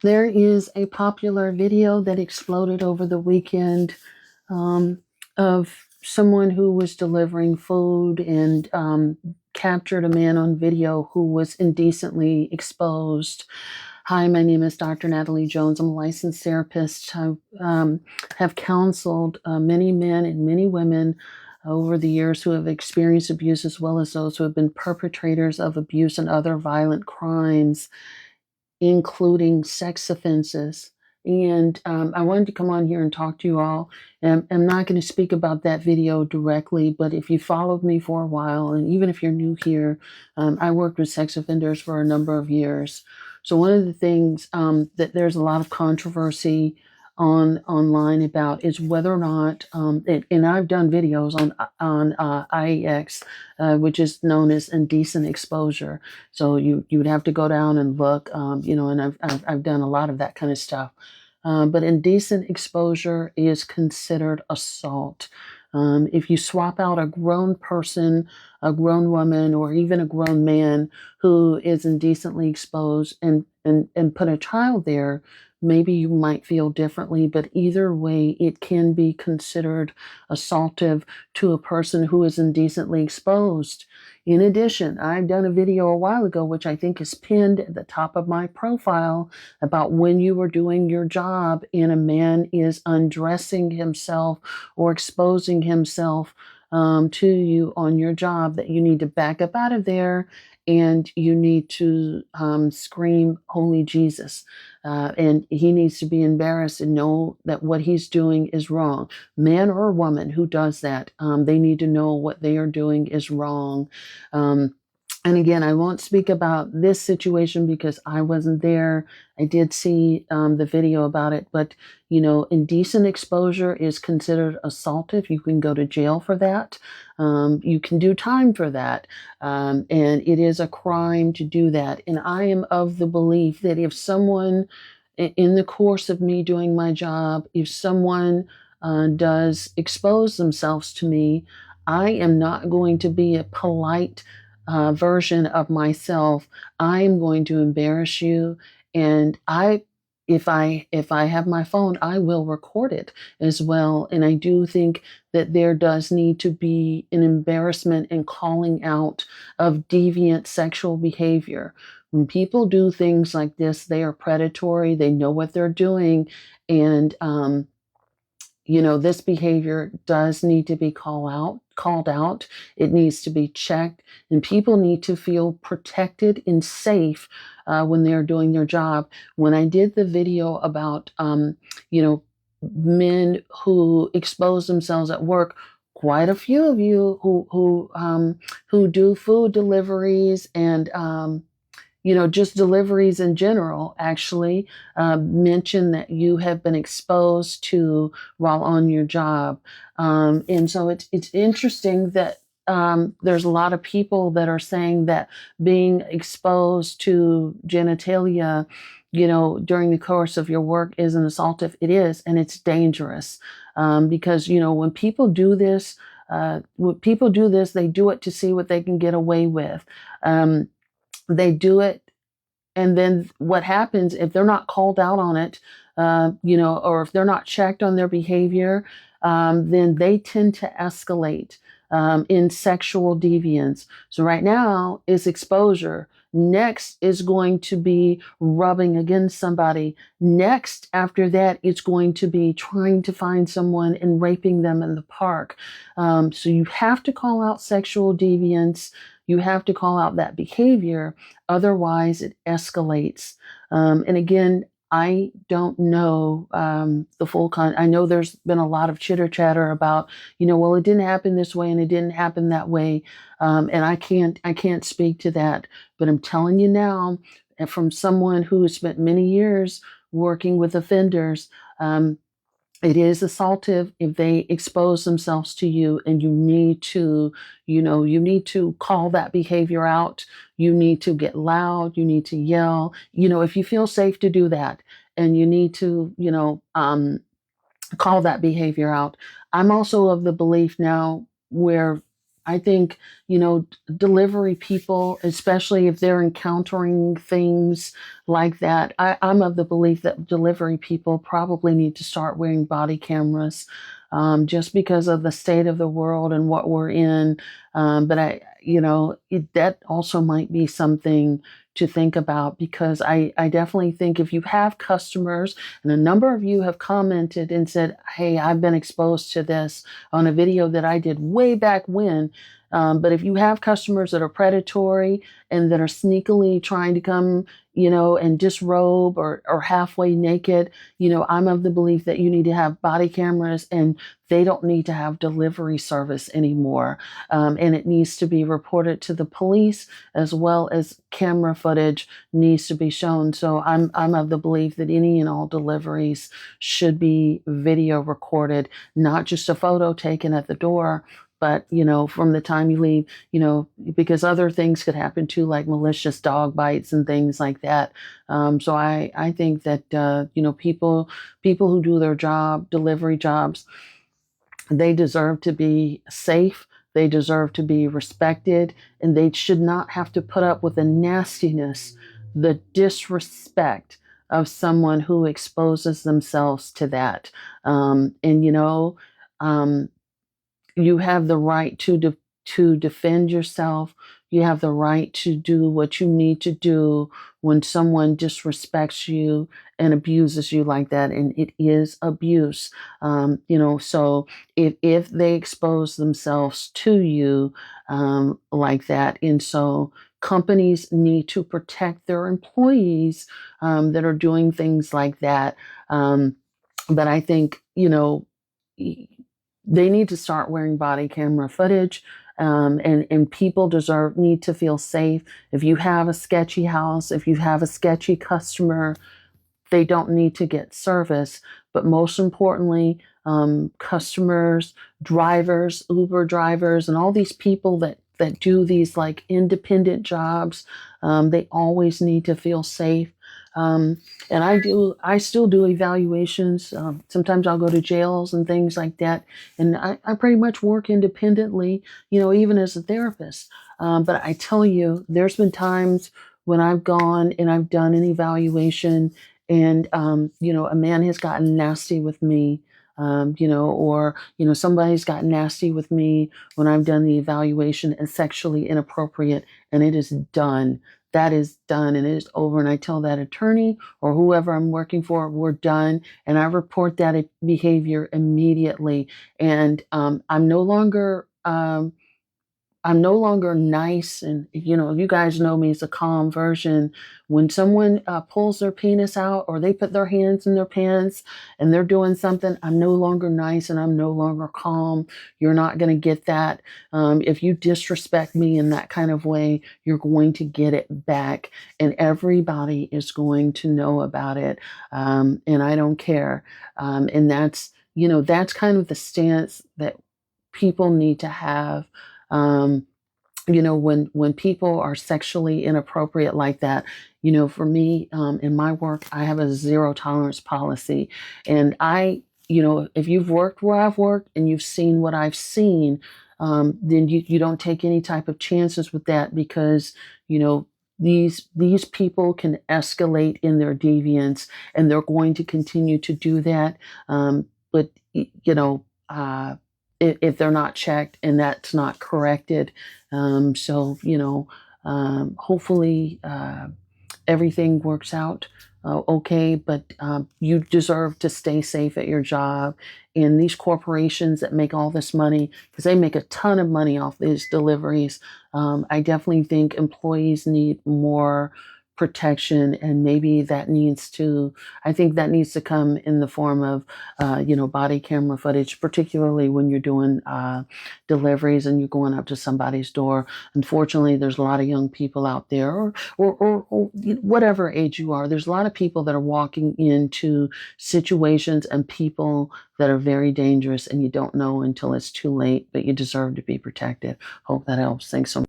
There is a popular video that exploded over the weekend um, of someone who was delivering food and captured a man on video who was indecently exposed. Hi, my name is Dr. Natalie Jones. I'm a licensed therapist. I have counseled many men and many women over the years who have experienced abuse, as well as those who have been perpetrators of abuse and other violent crimes, including sex offenses. And I wanted to come on here and talk to you all. And I'm not going to speak about that video directly, but if you followed me for a while, and even if you're new here, I worked with sex offenders for a number of years. So one of the things that there's a lot of controversy online about is whether or not, and I've done videos on IEX, which is known as indecent exposure. So you would have to go down and look, and I've done a lot of that kind of stuff. But indecent exposure is considered assault. If you swap out a grown person, a grown woman, or even a grown man who is indecently exposed and put a child there, maybe you might feel differently, but either way, it can be considered assaultive to a person who is indecently exposed. In addition, I've done a video a while ago, which I think is pinned at the top of my profile, about when you are doing your job and a man is undressing himself or exposing himself to you on your job, that you need to back up out of there and you need to scream, Holy Jesus. And he needs to be embarrassed and know that what he's doing is wrong. Man or woman who does that, they need to know what they are doing is wrong. Um, and again, I won't speak about this situation because I wasn't there. I did see the video about it, but indecent exposure is considered assaultive. You can go to jail for that. You can do time for that. And it is a crime to do that. And I am of the belief that if someone, in the course of me doing my job, if someone does expose themselves to me, I am not going to be a polite version of myself. I am going to embarrass you, and if I have my phone, I will record it as well. And I do think that there does need to be an embarrassment and calling out of deviant sexual behavior. When people do things like this, they are predatory. They know what they're doing, and this behavior does need to be called out. It needs to be checked, and people need to feel protected and safe when they're doing their job. When I did the video about, men who expose themselves at work, quite a few of you who do food deliveries and just deliveries in general, actually mention that you have been exposed to while on your job. And so it's interesting that there's a lot of people that are saying that being exposed to genitalia, during the course of your work is an assaultive. It is, and it's dangerous because, when people do this, they do it to see what they can get away with. They do it, and then what happens if they're not called out on it, or if they're not checked on their behavior, then they tend to escalate in sexual deviance. So right now is exposure. Next is going to be rubbing against somebody. Next, after that, it's going to be trying to find someone and raping them in the park. So you have to call out sexual deviance. You have to call out that behavior. Otherwise, it escalates. And again, I don't know the full I know there's been a lot of chitter chatter about, well, it didn't happen this way and it didn't happen that way, and I can't speak to that. But I'm telling you now, and from someone who has spent many years working with offenders, it is assaultive if they expose themselves to you, and you need to call that behavior out. You need to get loud. You need to yell. If you feel safe to do that, and you need to, call that behavior out. I'm also of the belief now where I think, delivery people, especially if they're encountering things like that, I'm of the belief that delivery people probably need to start wearing body cameras, just because of the state of the world and what we're in. But that also might be something to think about, because I definitely think if you have customers, and a number of you have commented and said, hey, I've been exposed to this on a video that I did way back when. But if you have customers that are predatory and that are sneakily trying to come, and disrobe or halfway naked, I'm of the belief that you need to have body cameras, and they don't need to have delivery service anymore. And it needs to be reported to the police, as well as camera footage needs to be shown. So I'm of the belief that any and all deliveries should be video recorded, not just a photo taken at the door, but from the time you leave, because other things could happen too, like malicious dog bites and things like that. So I think that people who do their job, delivery jobs, they deserve to be safe. They deserve to be respected, and they should not have to put up with the nastiness, the disrespect of someone who exposes themselves to that. And um, you have the right to defend yourself. You have the right to do what you need to do when someone disrespects you and abuses you like that, and it is abuse. So if they expose themselves to you like that, and so companies need to protect their employees that are doing things like that. But I think they need to start wearing body camera footage. And people need to feel safe. If you have a sketchy house, if you have a sketchy customer, they don't need to get service. But most importantly, customers, drivers, Uber drivers, and all these people that do these like independent jobs, they always need to feel safe. And I still do evaluations. Sometimes I'll go to jails and things like that. And I pretty much work independently, even as a therapist. But I tell you, there's been times when I've gone and I've done an evaluation, and a man has gotten nasty with me, or somebody's gotten nasty with me when I've done the evaluation and sexually inappropriate, and it is done. That is done, and it is over. And I tell that attorney or whoever I'm working for, we're done, and I report that behavior immediately. And I'm no longer nice. And, you guys know me as a calm version. When someone pulls their penis out, or they put their hands in their pants and they're doing something, I'm no longer nice and I'm no longer calm. You're not going to get that. If you disrespect me in that kind of way, you're going to get it back. And everybody is going to know about it. And I don't care. And that's kind of the stance that people need to have. um, when people are sexually inappropriate like that, for me, in my work, I have a zero tolerance policy. And if you've worked where I've worked and you've seen what I've seen, then you don't take any type of chances with that, because, these people can escalate in their deviance, and they're going to continue to do that. But, if they're not checked and that's not corrected. Hopefully everything works out okay, but you deserve to stay safe at your job. And these corporations that make all this money, because they make a ton of money off these deliveries, I definitely think employees need more protection, and maybe I think that needs to come in the form of body camera footage, particularly when you're doing deliveries and you're going up to somebody's door. Unfortunately, there's a lot of young people out there, or whatever age you are. There's a lot of people that are walking into situations and people that are very dangerous, and you don't know until it's too late, but you deserve to be protected. Hope that helps. Thanks so much.